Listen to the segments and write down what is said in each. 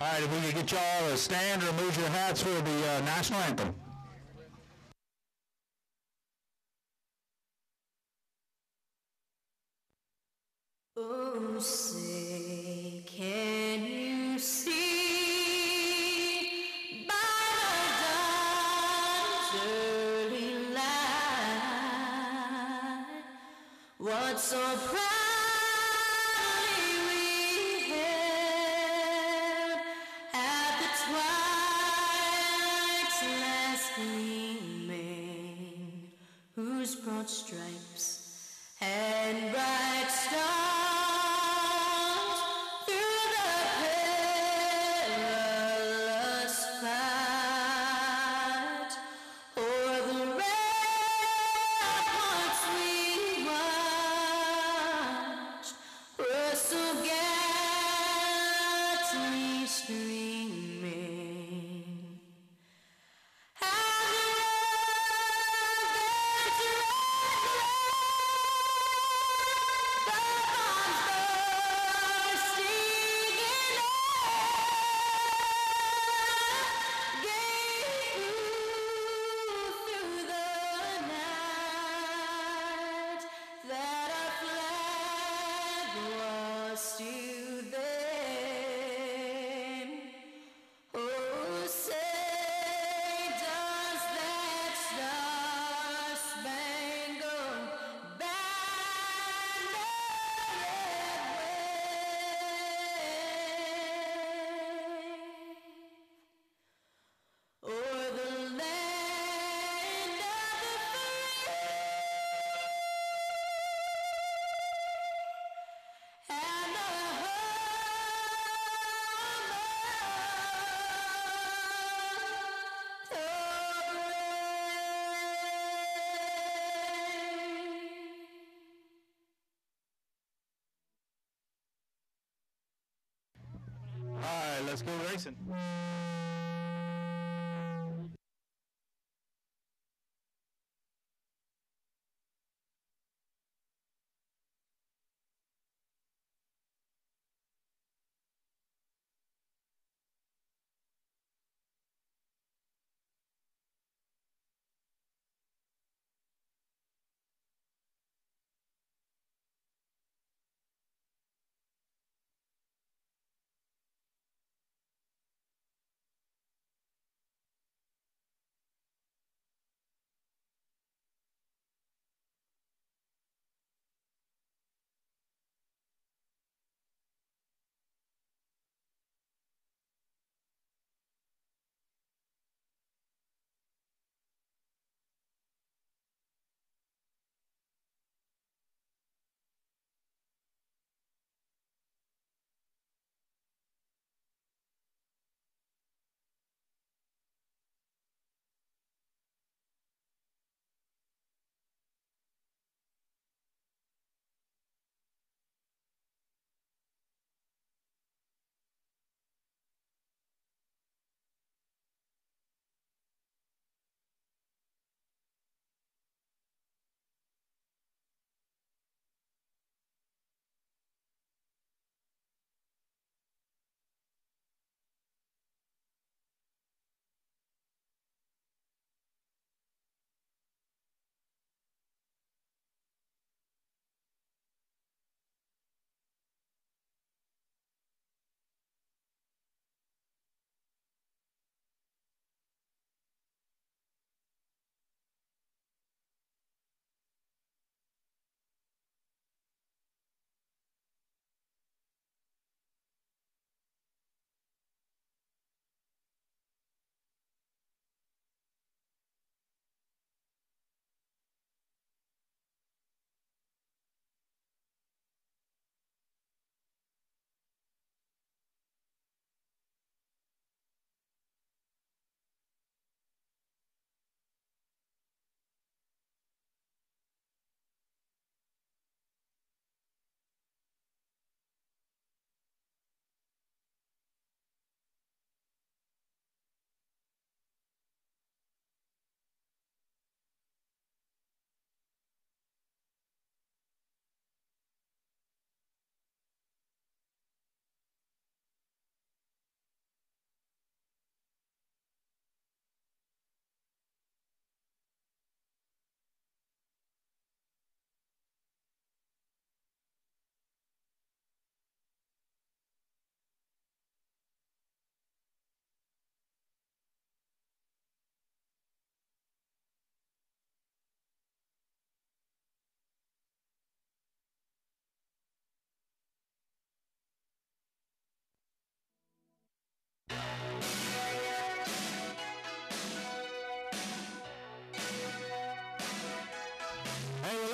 right, if we could get y'all to stand or remove your hats for the national anthem. Oh, say, can you see by the dawn's early light what so proudly we hailed at the twilight's last gleaming, whose broad stripes and bright stars through the perilous fight o'er the ramparts we watched were so gallantly streaming. All right, let's go racing.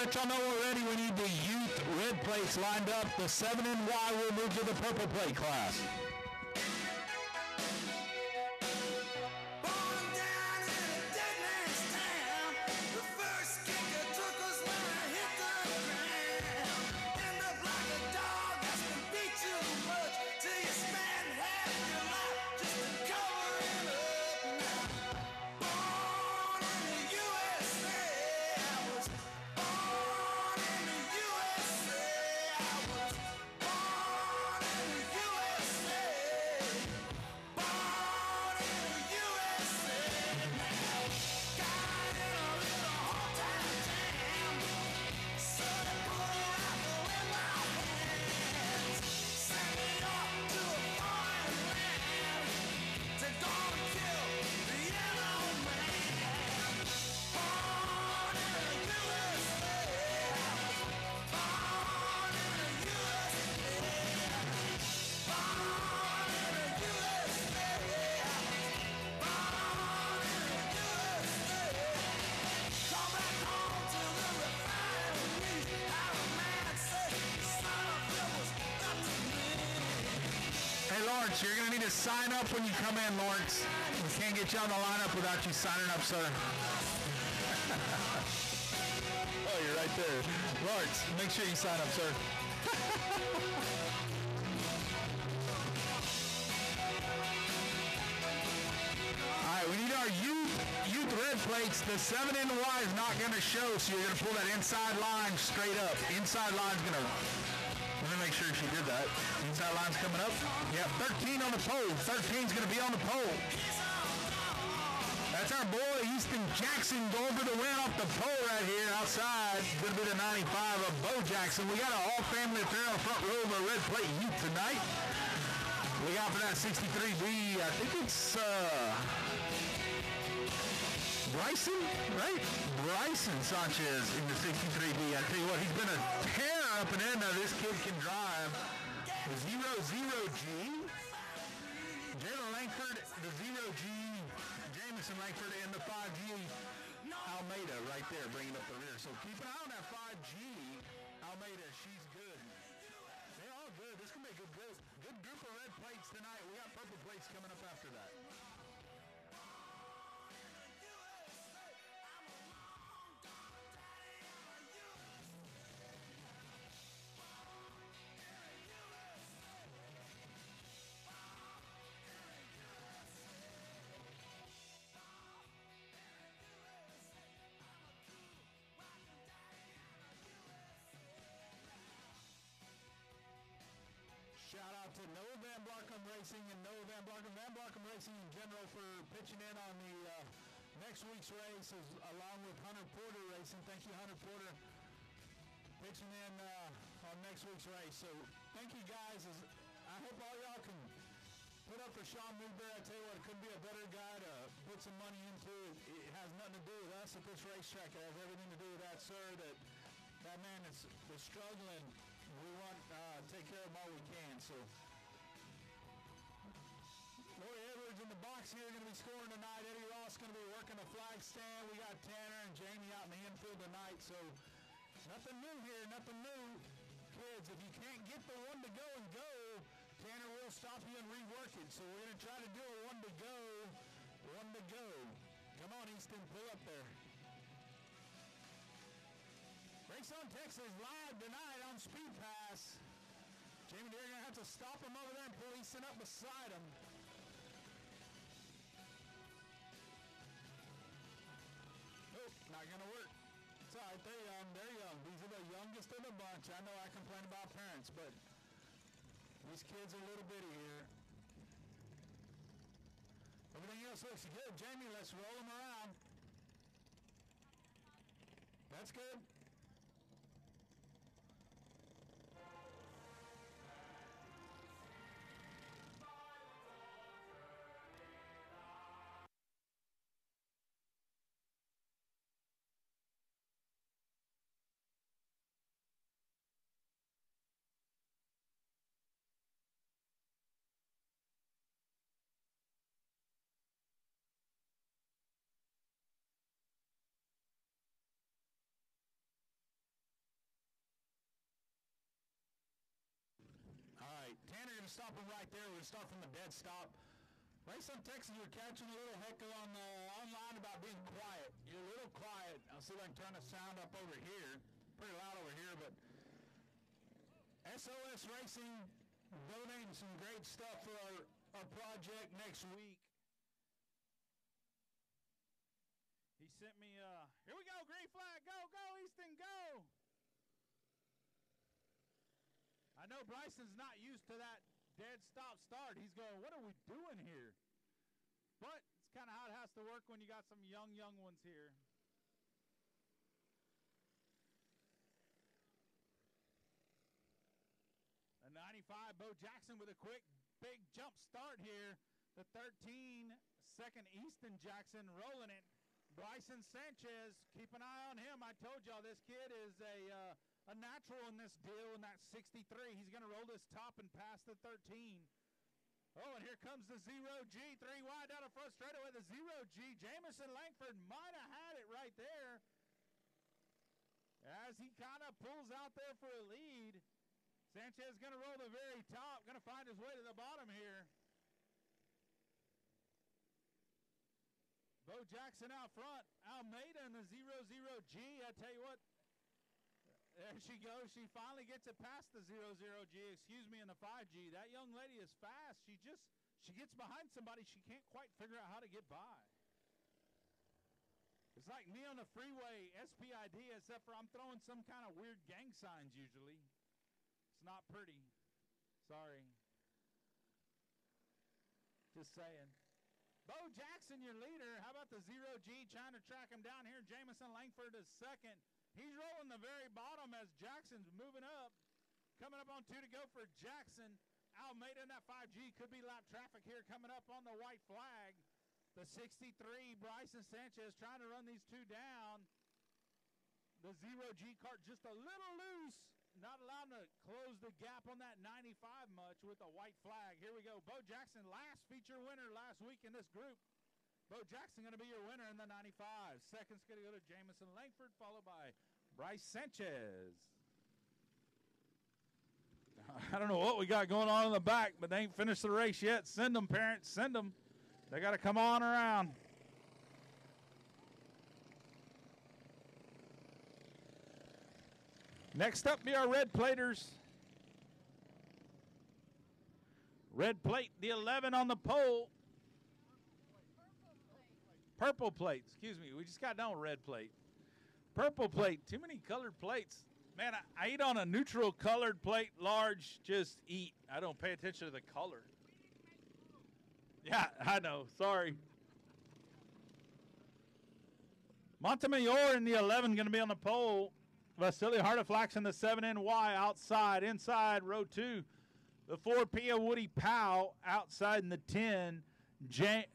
let y'all know already we need the youth red plates lined up. The 7NY will move to the purple plate class. Lawrence, you're going to need to sign up when you come in, Lawrence. We can't get you on the lineup without you signing up, sir. Oh, you're right there. Lawrence, make sure you sign up, sir. All right, we need our youth red plates. The 7NY is not going to show, so you're going to pull that inside line straight up. Inside line's going to... Let me make sure she did that. Inside line's coming up. Yeah, 13 on the pole. 13's going to be on the pole. That's our boy, Easton Jackson, going for the win off the pole right here outside. It's going to be the 95 of Bo Jackson. We got an all-family affair on the front row of our red plate youth tonight. We got for that 63B, I think it's Bryson, right? Bryson Sanchez in the 63B. I tell you what, he's been a tear up and in. Now this kid can drive the 00G. Jalen Langford, the 0G. Jamison Langford and the 5G. Almeida right there bringing up the rear. So keep an eye on that 5G. Almeida, she's good. They're all good. This can be a good group of red plates tonight. We got purple plates coming up after that. Shout out to Noah Van Blarkum Racing and Noah Van Blarkum Racing in general for pitching in on the next week's race along with Hunter Porter Racing. Thank you, Hunter Porter, pitching in on next week's race. So thank you guys. I hope all y'all can put up for Sean Newberry. I tell you what, it couldn't be a better guy to put some money into. It has nothing to do with us at this racetrack. It has everything to do with that, sir. That man is struggling. We want to take care of him all we can. So, Lori Edwards in the box here going to be scoring tonight. Eddie Ross going to be working the flag stand. We got Tanner and Jamie out in the infield tonight. So, nothing new here, nothing new. Kids, if you can't get the one to go and go, Tanner will stop you and rework it. So, we're going to try to do a one to go. Come on, Easton, pull up there. Race on Texas live tonight on Speed Pass. Jamie Deere going to have to stop him over there and pull Easton up beside him. Nope, not going to work. It's all right, they're young. These are the youngest of the bunch. I know I complain about parents, but these kids are a little bitty here. Everything else looks good. Jamie, let's roll them around. That's good. to stop him right there. We'll start from the dead stop. Racing Texas, you're catching a little heckle on online about being quiet. You're a little quiet. I'll see if I can turn the sound up over here. Pretty loud over here, but SOS Racing donating some great stuff for our project next week. He sent me, here we go, green flag, go, Easton, go. I know Bryson's not used to that dead stop start. He's going, what are we doing here? But it's kind of how it has to work when you got some young ones here. A 95, Bo Jackson with a quick, big jump start here. The 13, second Easton Jackson rolling it. Bryson Sanchez, keep an eye on him. I told y'all this kid is a natural in this deal in that 63. He's going to roll this top and pass the 13. Oh, and here comes the 0G. 3 wide down the front straightaway. The 0G. Jamison Langford might have had it right there as he kind of pulls out there for a lead. Sanchez going to roll the very top. Going to find his way to the bottom here. Bo Jackson out front. Almeida in the 0-0G. I tell you what, there she goes. She finally gets it past the 0-0G, in the 5G. That young lady is fast. She gets behind somebody. She can't quite figure out how to get by. It's like me on the freeway, SPID, except for I'm throwing some kind of weird gang signs usually. It's not pretty. Sorry. Just saying. Bo Jackson, your leader. How about the 0G trying to track him down here? Jamison Langford is second. He's rolling the very bottom as Jackson's moving up. Coming up on 2 to go for Jackson. Almeida in that 5G. Could be lap traffic here coming up on the white flag. The 63, Bryson Sanchez trying to run these two down. The 0G cart just a little loose. Not allowed to close the gap on that 95 much with a white flag. Here we go. Bo Jackson, last feature winner last week in this group. Bo Jackson going to be your winner in the 95. Second's going to go to Jamison Langford, followed by Bryce Sanchez. I don't know what we got going on in the back, but they ain't finished the race yet. Send them, parents. Send them. They got to come on around. Next up be our red platers. Red plate, the 11 on the pole. Purple plate, excuse me. We just got done with red plate. Purple plate, too many colored plates. Man, I eat on a neutral colored plate, large, just eat. I don't pay attention to the color. Yeah, I know, sorry. Montemayor in the 11 going to be on the pole. Vasily Hardaflax in the 7NY outside, inside row 2. The 4 Pia Woody Powell outside in the 10. James.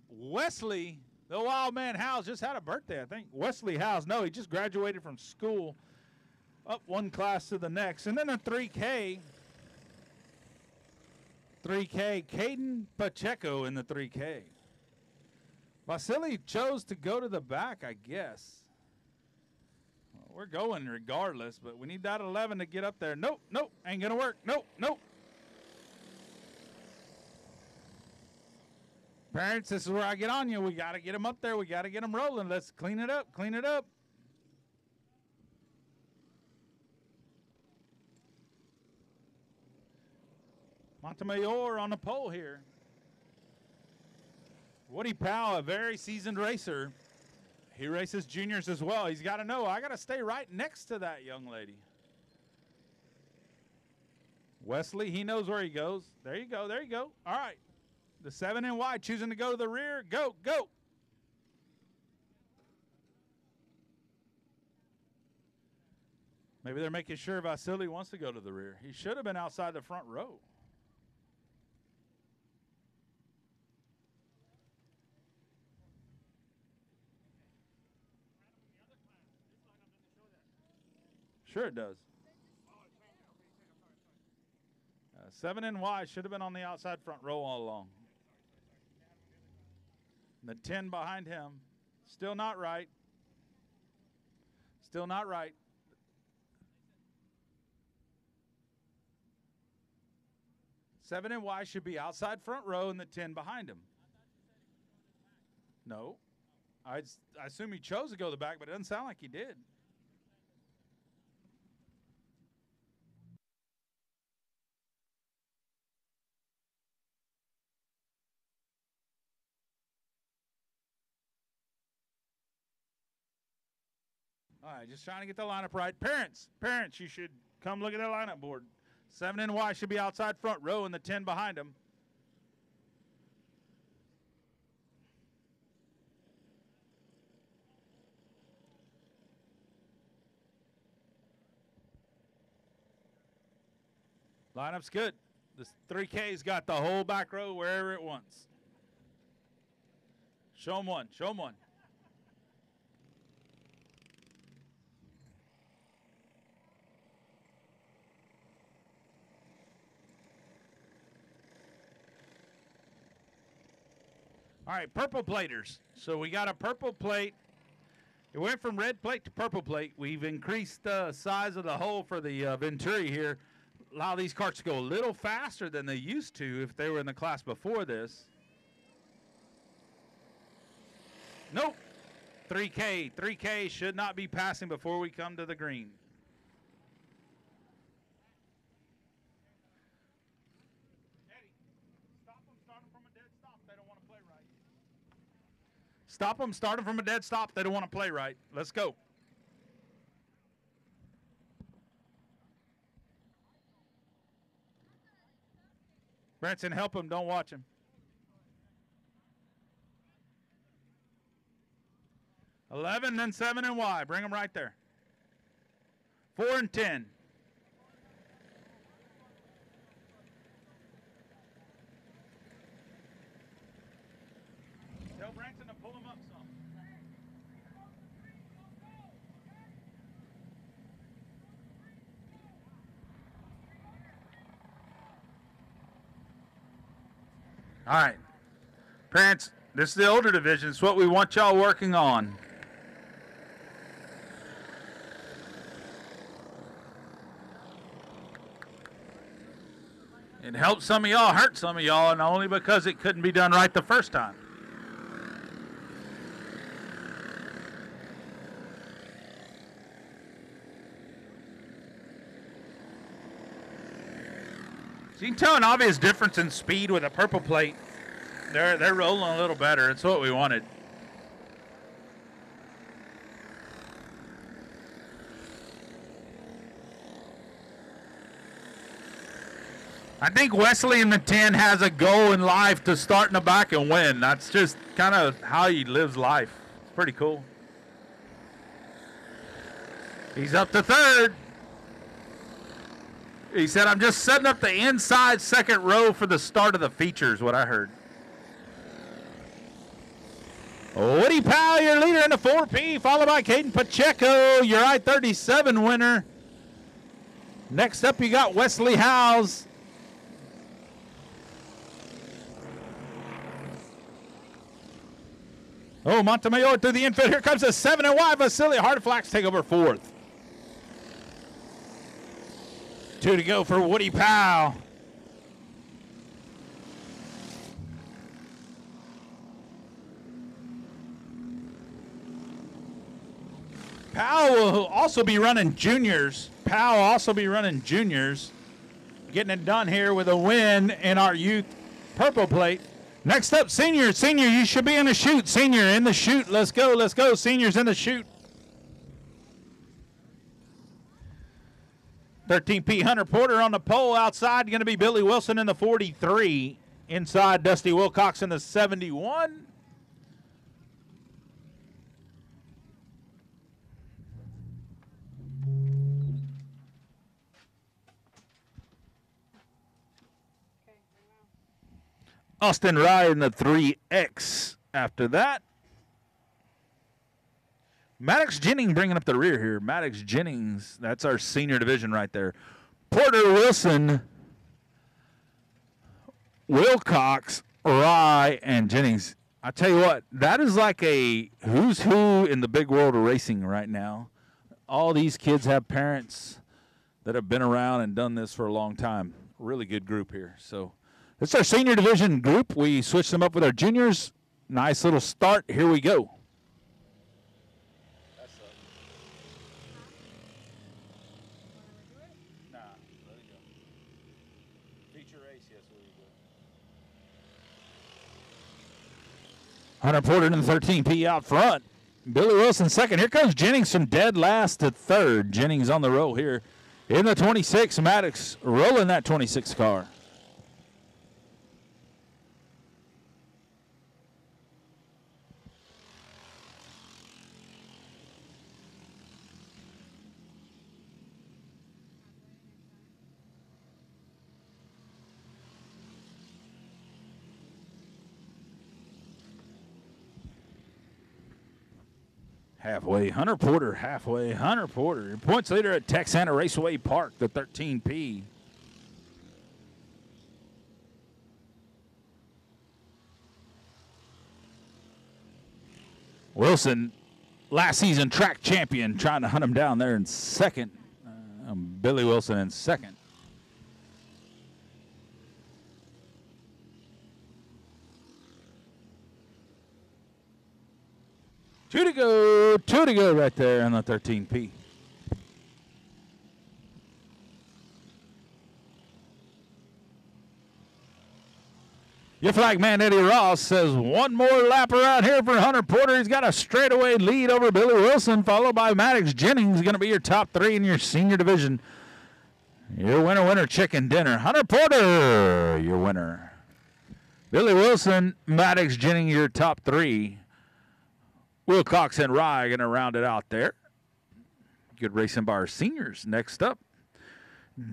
Wesley, the wild man Howes just had a birthday, I think. Wesley Howes. No, he just graduated from school. Up one class to the next. And then a 3K. 3K. Caden Pacheco in the 3K. Vasily chose to go to the back, I guess. We're going regardless, but we need that 11 to get up there. Nope, ain't going to work. Nope. Parents, this is where I get on you. We got to get them up there. We got to get them rolling. Let's clean it up. Montemayor on the pole here. Woody Powell, a very seasoned racer. He races juniors as well. He's got to know, I got to stay right next to that young lady. Wesley, he knows where he goes. There you go. All right. The 7NY choosing to go to the rear. Go. Maybe they're making sure Vasily wants to go to the rear. He should have been outside the front row. Sure it does. 7NY should have been on the outside front row all along. The 10 behind him. Still not right. 7 and Y should be outside front row and the 10 behind him. No. I assume he chose to go to the back, but it doesn't sound like he did. All right, just trying to get the lineup right. Parents, you should come look at the lineup board. 7 and Y should be outside front row and the 10 behind him. Lineup's good. This 3K's got the whole back row wherever it wants. Show them one. Show them one. All right, purple platers. So we got a purple plate. It went from red plate to purple plate. We've increased the size of the hole for the Venturi here. Allow these carts to go a little faster than they used to if they were in the class before this. Nope. 3K. 3K should not be passing before we come to the green. Stop them starting from a dead stop. They don't want to play right. Let's go. Branson, help him. Don't watch him. 11, then 7 and Y. Bring them right there. 4 and 10. Tell Branson to pull him up some. All right. Parents, this is the older division. It's what we want y'all working on. It helped some of y'all, hurt some of y'all, and only because it couldn't be done right the first time. So you can tell an obvious difference in speed with a purple plate. They're rolling a little better. It's what we wanted. I think Wesley in the 10 has a goal in life to start in the back and win. That's just kind of how he lives life. It's pretty cool. He's up to third. He said, I'm just setting up the inside second row for the start of the features, what I heard. Woody Powell, your leader in the 4P, followed by Caden Pacheco, your I-37 winner. Next up, you got Wesley Howes. Oh, Montemayor through the infield. Here comes a 7 and Y. Vasily Hardflax take over fourth. 2 to go for Woody Powell. Powell will also be running juniors. Getting it done here with a win in our youth purple plate. Next up, senior. Senior, you should be in the chute. Senior in the chute. Let's go, let's go. Senior's in the chute. 13P Hunter Porter on the pole. Outside going to be Billy Wilson in the 43. Inside, Dusty Wilcox in the 71. Austin Rye in the 3X after that. Maddox Jennings bringing up the rear here. Maddox Jennings, that's our senior division right there. Porter Wilson, Wilcox, Rye, and Jennings. I tell you what, that is like a who's who in the big world of racing right now. All these kids have parents that have been around and done this for a long time. Really good group here. So It's our senior division group. We switched them up with our juniors. Nice little start. Here we go. Hunter Porter in the 13P out front. Billy Wilson second. Here comes Jennings from dead last to third. Jennings on the roll here in the 26. Maddox rolling that 26 car. Halfway, Hunter Porter, halfway, Hunter Porter. Points leader at Texana Raceway Park, the 13P. Wilson, last season track champion, trying to hunt him down there in second. Billy Wilson in second. Two to go right there on the 13P. Your flag man, Eddie Ross, says one more lap around here for Hunter Porter. He's got a straightaway lead over Billy Wilson, followed by Maddox Jennings, going to be your top three in your senior division. Your winner, chicken dinner. Hunter Porter, your winner. Billy Wilson, Maddox Jennings, your top three. Wilcox and Rye going to round it out there. Good racing by our seniors. Next up,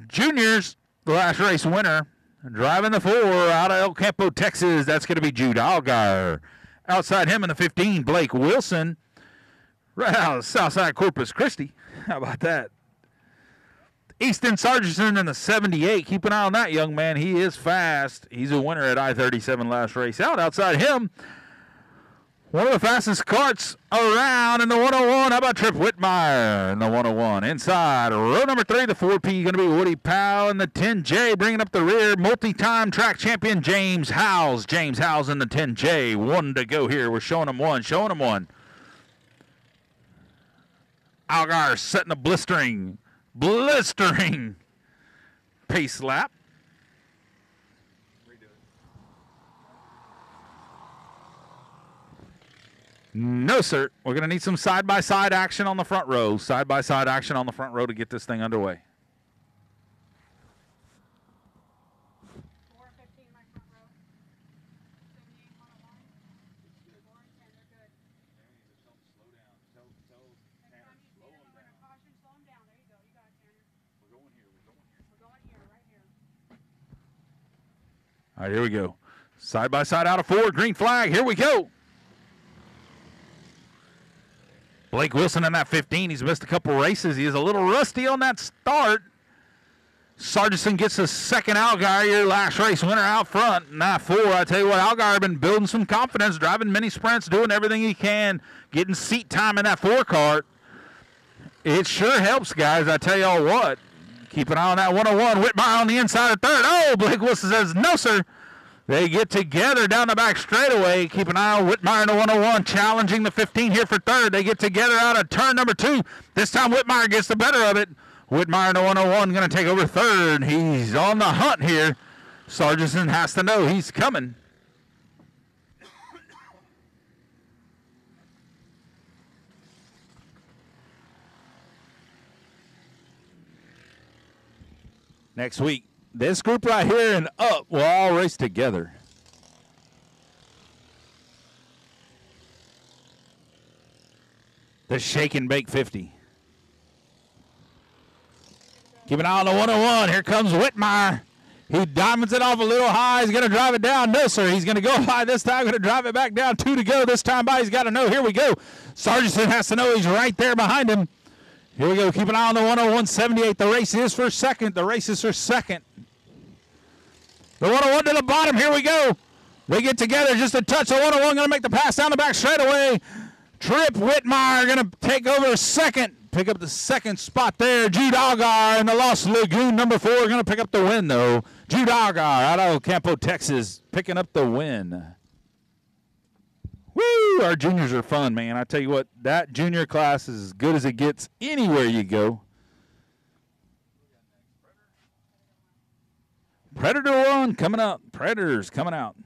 juniors, the last race winner, driving the 4 out of El Campo, Texas. That's going to be Jude Algar. Outside him in the 15, Blake Wilson. Right out of Southside Corpus Christi. How about that? Easton Sargentson in the 78. Keep an eye on that young man. He is fast. He's a winner at I-37 last race out. Outside him, one of the fastest carts around in the 101. How about Trip Whitmire in the 101? Inside, row number 3, the 4P, going to be Woody Powell in the 10J. Bringing up the rear, multi-time track champion James Howes. James Howes in the 10J. 1 to go here. We're showing him one. Algar setting a blistering pace lap. No, sir. We're going to need some side-by-side action on the front row. Side-by-side action on the front row to get this thing underway. 4:15 my front row. 78, 101. 4 and 10, they're good. Slow down. Tell Next time you see them, we're going to caution, slow them down. There you go. You got it, Tanner. We're going here. We're going here, right here. All right, here we go. Side-by-side out of 4. Green flag. Here we go. Blake Wilson in that 15. He's missed a couple races. He is a little rusty on that start. Sargentson gets the second Algar, your last race winner out front. And that 4, I tell you what, Algar has been building some confidence, driving mini sprints, doing everything he can, getting seat time in that 4 cart. It sure helps, guys. I tell y'all what. Keep an eye on that 101. Whitmire on the inside of 3rd. Oh, Blake Wilson says, no, sir. They get together down the back straightaway. Keep an eye on Whitmire in the 101, challenging the 15 here for 3rd. They get together out of turn number 2. This time Whitmire gets the better of it. Whitmire in the 101 going to take over 3rd. He's on the hunt here. Sargentson has to know he's coming. Next week, this group right here and up will all race together. The Shake and Bake 50. Keep an eye on the 101. Here comes Whitmire. He diamonds it off a little high. He's going to drive it down. No, sir. He's going to go high this time. Going to drive it back down. 2 to go. This time by, he's got to know. Here we go. Sargentson has to know he's right there behind him. Here we go. Keep an eye on the 101.78. The race is for second. The race is for second. The 101 to the bottom. Here we go. They get together just a touch. The 101 going to make the pass down the back straightaway. Trip Whitmire going to take over second. pick up the second spot there. Jude Algar in the Lost Lagoon, number 4, going to pick up the win, though. Jude Algar out of Campo, Texas, picking up the win. Woo! Our juniors are fun, man. I tell you what, that junior class is as good as it gets anywhere you go. Predator 1 coming up. Predators coming out.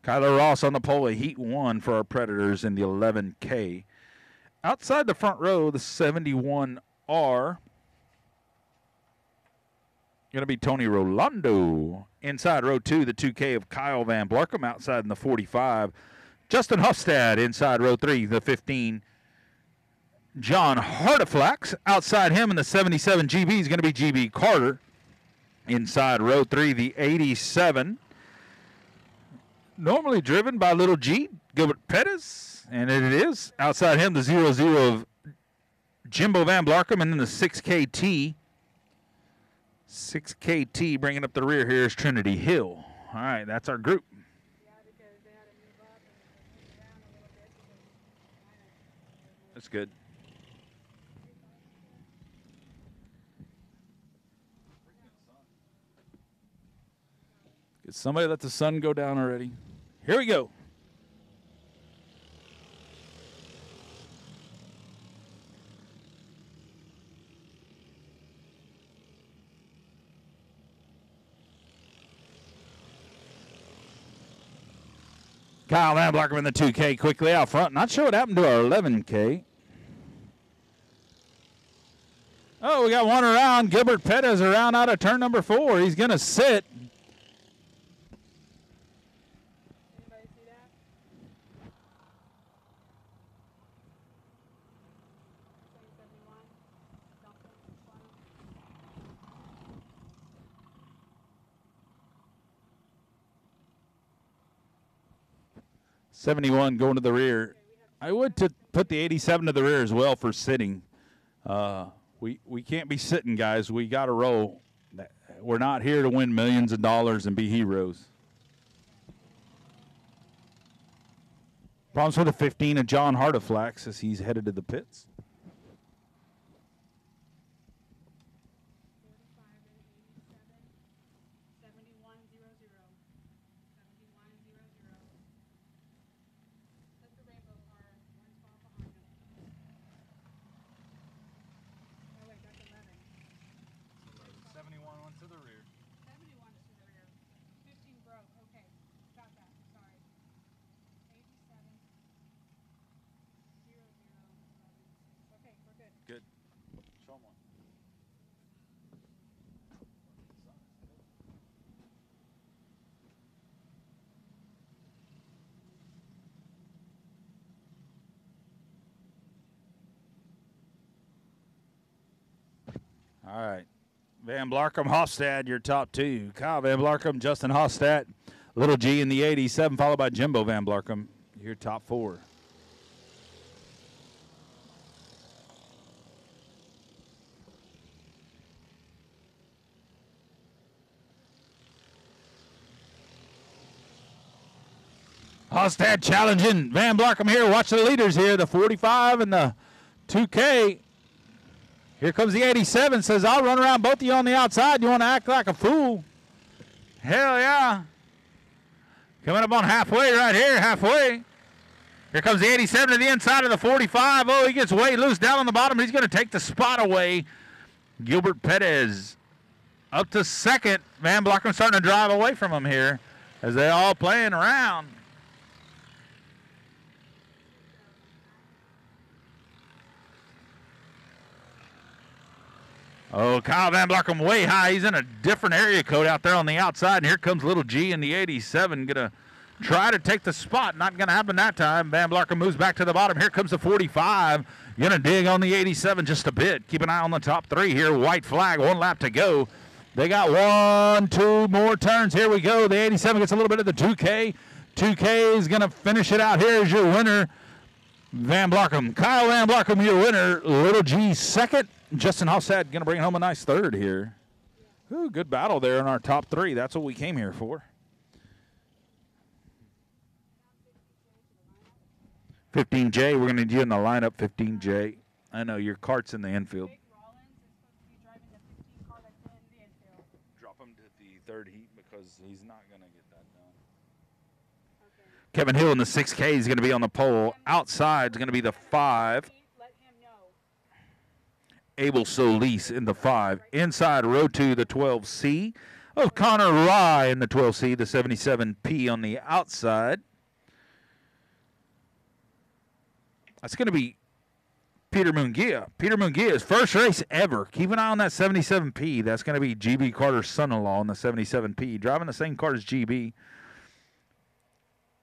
Kyler Ross on the pole of Heat 1 for our Predators in the 11K. Outside the front row, the 71R. Going to be Tony Rolando. Inside row 2, the 2K of Kyle Van Blarkum. Outside in the 45. Justin Hofstad inside row 3, the 15. John Hardeflax. Outside him in the 77 GB is going to be GB Carter. Inside row 3, the 87. Normally driven by Little G, Gilbert Pettis, and it is. Outside him, the 00 of Jimbo Van Blarkum, and then the 6KT. 6KT bringing up the rear here is Trinity Hill. All right, that's our group. That's good. Did somebody let the sun go down already? Here we go. Kyle Van Blarkum in the 2K quickly out front. Not sure what happened to our 11K. Oh, we got one around. Gilbert Pettis around out of turn number 4. He's going to sit. Anybody see that? 71 going to the rear. I would put the 87 to the rear as well for sitting. We can't be sitting, guys. We got to roll. We're not here to win millions of dollars and be heroes. Problems with the 15 of John Hardeflax as he's headed to the pits. All right. Van Blarkum, Hofstad, your top 2. Kyle Van Blarkum, Justin Hofstad, Little G in the 87, followed by Jimbo Van Blarkum, your top 4. Hofstad challenging Van Blarkum here. Watch the leaders here, the 45 and the 2K. Here comes the 87, says, I'll run around both of you on the outside. You want to act like a fool? Hell yeah. Coming up on halfway right here, halfway. Here comes the 87 to the inside of the 45. Oh, he gets way loose down on the bottom. He's going to take the spot away. Gilbert Pettis up to second. Van Blarkum starting to drive away from him here as they all playing around. Oh, Kyle Van Blarkum way high. He's in a different area code out there on the outside. And here comes Little G in the 87. Going to try to take the spot. Not going to happen that time. Van Blarkum moves back to the bottom. Here comes the 45. Going to dig on the 87 just a bit. Keep an eye on the top 3 here. White flag. 1 lap to go. They got 1, 2 more turns. Here we go. The 87 gets a little bit of the 2K. 2K is going to finish it out. Here's your winner. Van Blarkham. Kyle Van Blarkham, your winner. Little G second. Justin Hossad going to bring home a nice third here. Ooh, good battle there in our top three. That's what we came here for. 15J, we're going to need you in the lineup, 15J. I know, your cart's in the infield. Jake Rollins is supposed to be driving the 15 car that's in the infield. Drop him to the third heat because he's not going to get that done. Okay. Kevin Hill in the 6K is going to be on the pole. Outside is going to be the 5. Let him know. Abel Solis in the 5. Inside, row 2, the 12C. Of Connor Rye in the 12C, the 77P on the outside. That's going to be Peter Mungia. Peter Mungia's first race ever. Keep an eye on that 77P. That's going to be GB Carter's son-in-law in the 77P. Driving the same car as GB.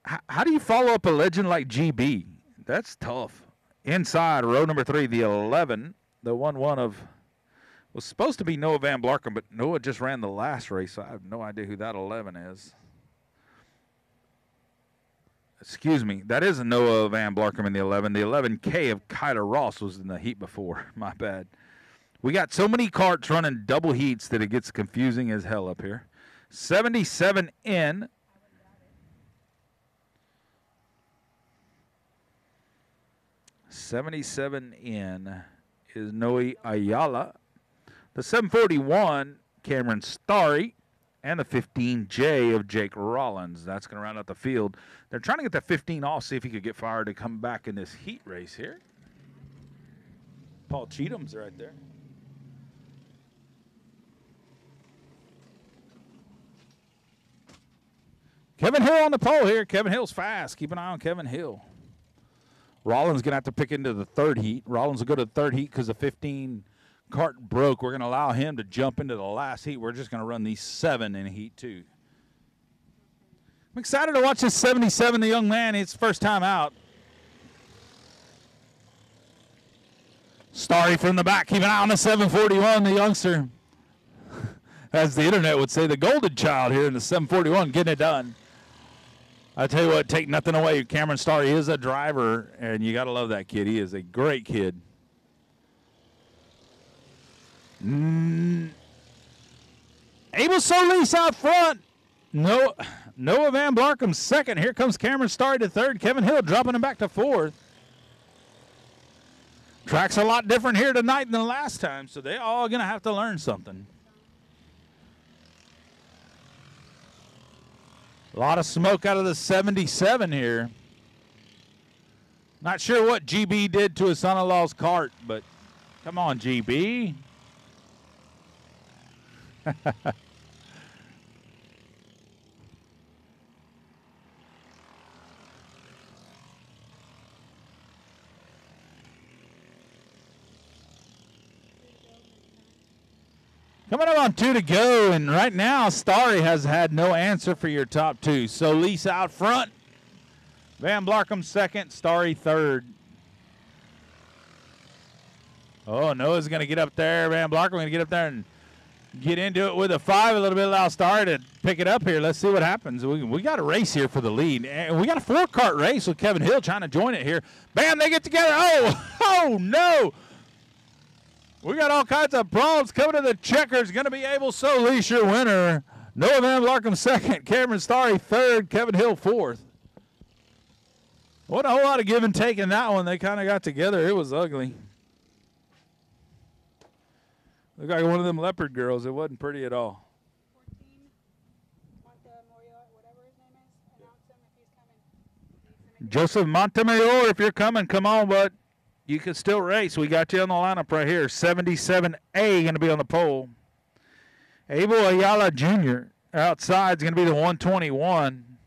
How do you follow up a legend like GB? That's tough. Inside, row number 3, the 11. The 1-1 of, was supposed to be Noah Van Blarkham, but Noah just ran the last race, so I have no idea who that 11 is. Excuse me, that is Noah Van Blarkham in the 11. The 11K of Kyler Ross was in the heat before. My bad. We got so many carts running double heats that it gets confusing as hell up here. 77N. '77N is Noe Ayala. The 741, Cameron Starry. And the 15J of Jake Rollins. That's going to round out the field. They're trying to get that 15 off, see if he could get fired to come back in this heat race here. Paul Cheatham's right there. Kevin Hill on the pole here. Kevin Hill's fast. Keep an eye on Kevin Hill. Rollins going to have to pick into the third heat. Rollins will go to the third heat because the 15 cart broke. We're going to allow him to jump into the last heat. We're just going to run these 7 in heat 2. I'm excited to watch this 77, the young man. It's first time out. Starry from the back. Keep an eye on the 741, the youngster. As the internet would say, the golden child here in the 741, getting it done. I tell you what, take nothing away. Cameron Starry is a driver, and you got to love that kid. He is a great kid. Abel Solis out front. Noah Van Blarkham second. Here comes Cameron Starry to third. Kevin Hill dropping him back to fourth. Track's a lot different here tonight than last time, so they're all going to have to learn something. A lot of smoke out of the 77 here. Not sure what GB did to his son-in-law's cart, but come on, GB. Coming up on 2 to go, and right now Starry has had no answer for your top 2. Solis out front, Van Blarkham second, Starry third. Oh, Noah's going to get up there. Van Blarkham going to get up there and get into it with a 5 a little bit. Allow Starry to pick it up here. Let's see what happens. We got a race here for the lead. And we got a 4-cart race with Kevin Hill trying to join it here. Bam, they get together. Oh, no. We got all kinds of problems coming to the checkers. Going to be Abel Solis, your winner. Noah Van Blarkham second. Cameron Starry third. Kevin Hill fourth. What a whole lot of give and take in that one. They kind of got together. It was ugly. Looked like one of them leopard girls. It wasn't pretty at all. 14, whatever his name is, announce him if he's coming. Joseph Montemayor, if you're coming, come on, bud. You can still race. We got you on the lineup right here. 77A going to be on the pole. Abel Ayala Jr. outside is going to be the 121.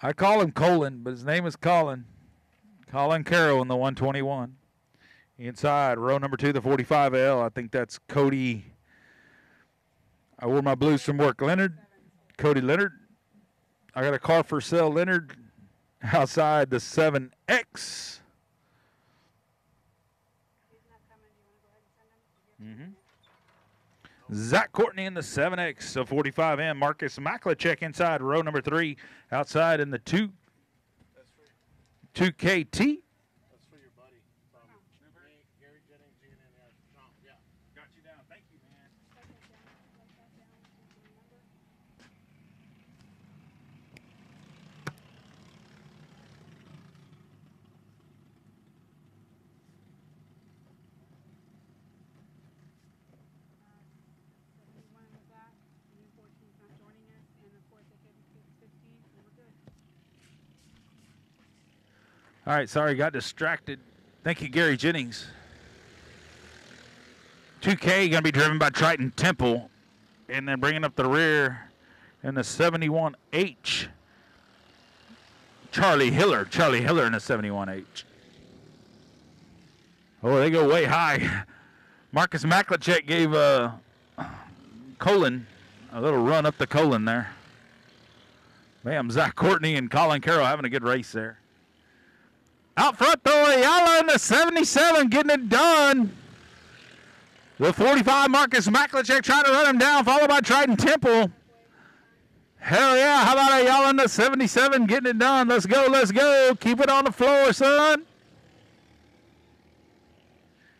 I call him Colin, but his name is Colin. Colin Carroll in the 121. Inside, row number 2, the 45L. I think that's Cody. I wore my blues from work. Leonard. Cody Leonard. I got a car for sale, Leonard. Outside the 7X. He's not coming. Do you want to go ahead and send him? Zach Courtney in the 7X, so 45M. Marcus Maklachek inside row number 3. Outside in the 2. 2KT. That's for your buddy from Gary Jennings, Tom. Yeah. Got you down. Thank you, man. Write that down. Write that down. So you can remember. So 71 was that, and then 14's not joining us, and of course they gave us 15, and we're good. All right, sorry, got distracted. Thank you, Gary Jennings. 2K going to be driven by Triton Temple, and then bringing up the rear in the 71H. Charlie Hiller in the 71H. Oh, they go way high. Marcus Maklicek gave Colin a little run up the Colin there. Man, Zach Courtney and Colin Carroll having a good race there. Out front, though, Ayala in the 77 getting it done. The 45, Marcus Maklicek trying to run him down, followed by Triton Temple. Hell yeah, how about Ayala in the 77 getting it done? Let's go, let's go. Keep it on the floor, son.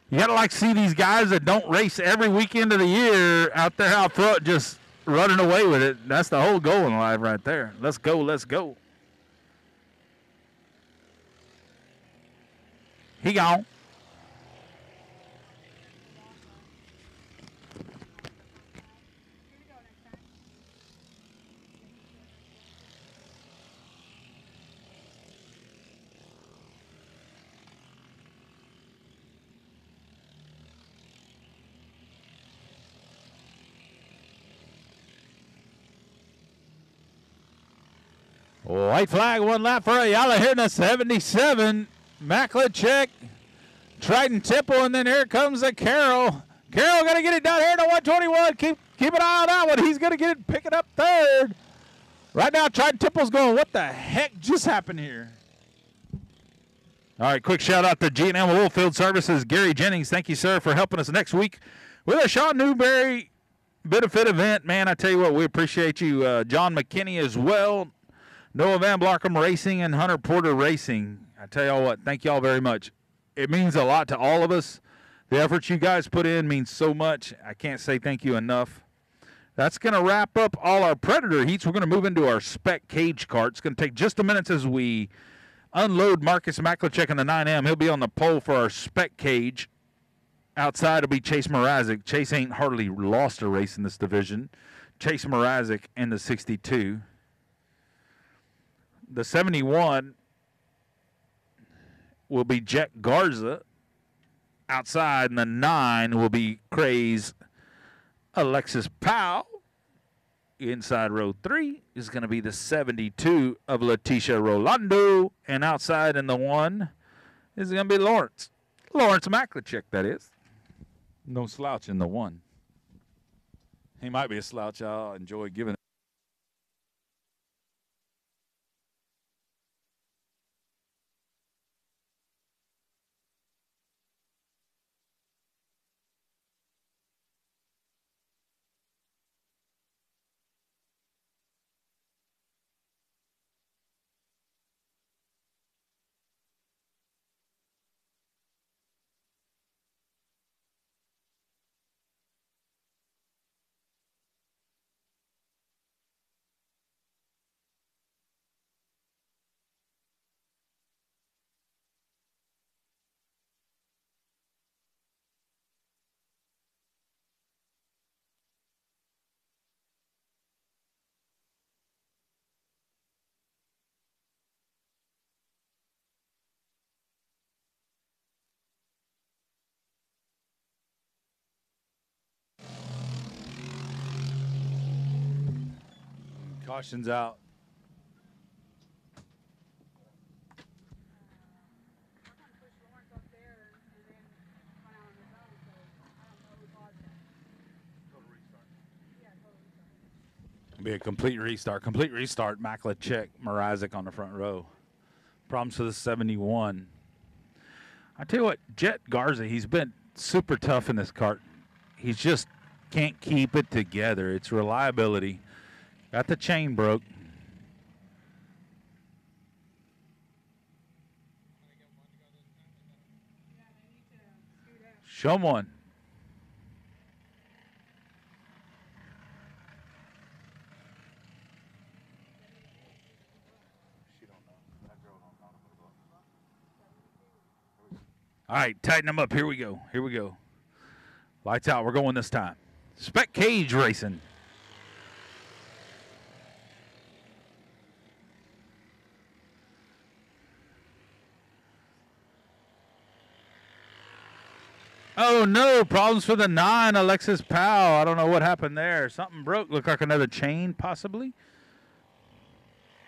You got to like see these guys that don't race every weekend of the year out there out front just running away with it. That's the whole goal in life right there. Let's go, let's go. He gone. White flag, one lap for Ayala here in the 77. Maklicek, Triton Temple, and then here comes the Carroll. Carroll going to get it down here to 121. Keep an eye on that one. He's going to get it, pick it up third. Right now, Triton Temple's going, what the heck just happened here? All right, quick shout out to G&M Oilfield Services, Gary Jennings. Thank you, sir, for helping us next week with a Sean Newberry benefit event. Man, I tell you what, we appreciate you. John McKinney as well. Noah Van Blockham Racing and Hunter Porter Racing. I tell y'all what, thank y'all very much. It means a lot to all of us. The effort you guys put in means so much. I can't say thank you enough. That's going to wrap up all our Predator heats. We're going to move into our spec cage cart. It's going to take just a minute as we unload Marcus Maklicek in the 9M. He'll be on the pole for our spec cage. Outside will be Chase Mrazek. Chase ain't hardly lost a race in this division. Chase Mrazek in the 62. The 71 will be Jet Garza. Outside in the 9 will be Craze Alexis Powell. Inside row 3 is going to be the 72 of Leticia Rolando. And outside in the 1 is going to be Lawrence. Lawrence Maklicek, that is. No slouch in the 1. He might be a slouch. I'll enjoy giving it. Caution's out. We're going to push Lawrence up there and then run out on his own, so I don't know who caused that. Total restart. Yeah, total restart. It'll be a complete restart. Complete restart. Maklicek, Mrazek on the front row. Problems for the 71. I tell you what, Jet Garza, he's been super tough in this kart. He just can't keep it together. It's reliability. Got the chain broke. Show 'em one. All right, tighten them up. Here we go. Here we go. Lights out. We're going this time. Spec Cage Racing. Oh, no. Problems for the 9, Alexis Powell. I don't know what happened there. Something broke. Looked like another chain, possibly.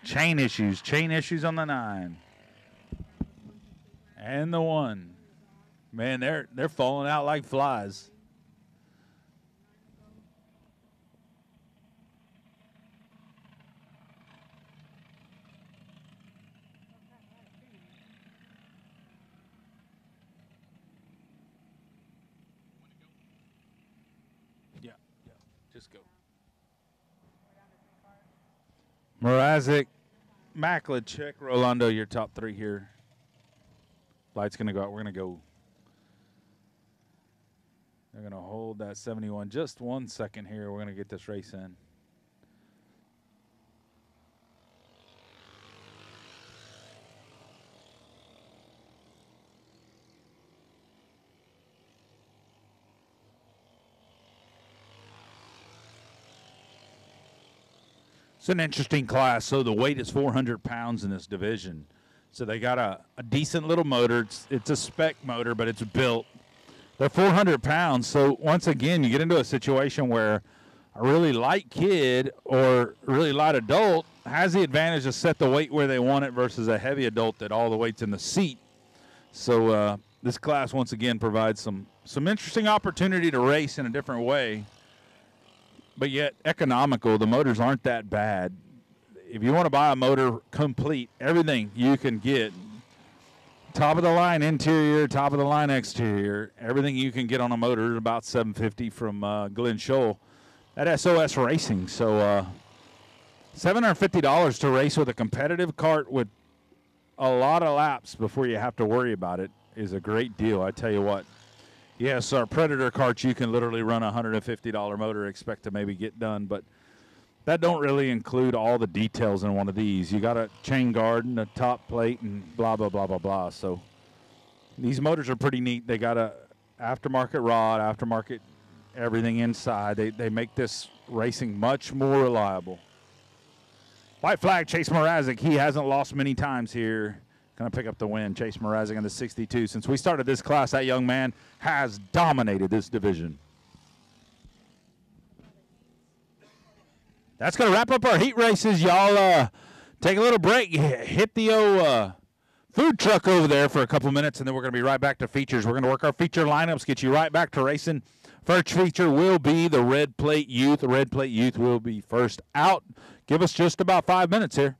Chain issues. Chain issues on the 9. And the 1. Man, they're falling out like flies. Yeah, just go. Mrazek, Maklicek, Rolando, your top 3 here. Light's going to go out. We're going to go. They're going to hold that 71 just 1 second here. We're going to get this race in. It's an interesting class. So the weight is 400 pounds in this division. So they got a decent little motor. It's a spec motor, but it's built. They're 400 pounds. So once again, you get into a situation where a really light kid or really light adult has the advantage to set the weight where they want it versus a heavy adult that all the weight's in the seat. So this class, once again, provides some interesting opportunity to race in a different way, but yet economical. The motors aren't that bad. If you want to buy a motor complete, everything you can get, top of the line interior, top of the line exterior, everything you can get on a motor is about $750 from Glen Scholl at SOS Racing. So $750 to race with a competitive kart with a lot of laps before you have to worry about it is a great deal. I tell you what. Yes, our Predator karts, you can literally run a $150 motor, expect to maybe get done, but that don't really include all the details in one of these. You got a chain guard and a top plate and blah, blah, blah, blah, blah. So these motors are pretty neat. They got a aftermarket rod, aftermarket everything inside. They make this racing much more reliable. White flag, Chase Mrazek. He hasn't lost many times here. Going to pick up the win. Chase Mrazek in the 62. Since we started this class, that young man has dominated this division. That's going to wrap up our heat races. Y'all take a little break. Hit the food truck over there for a couple minutes, and then we're going to be right back to features. We're going to work our feature lineups, get you right back to racing. First feature will be the Red Plate Youth. The Red Plate Youth will be first out. Give us just about 5 minutes here.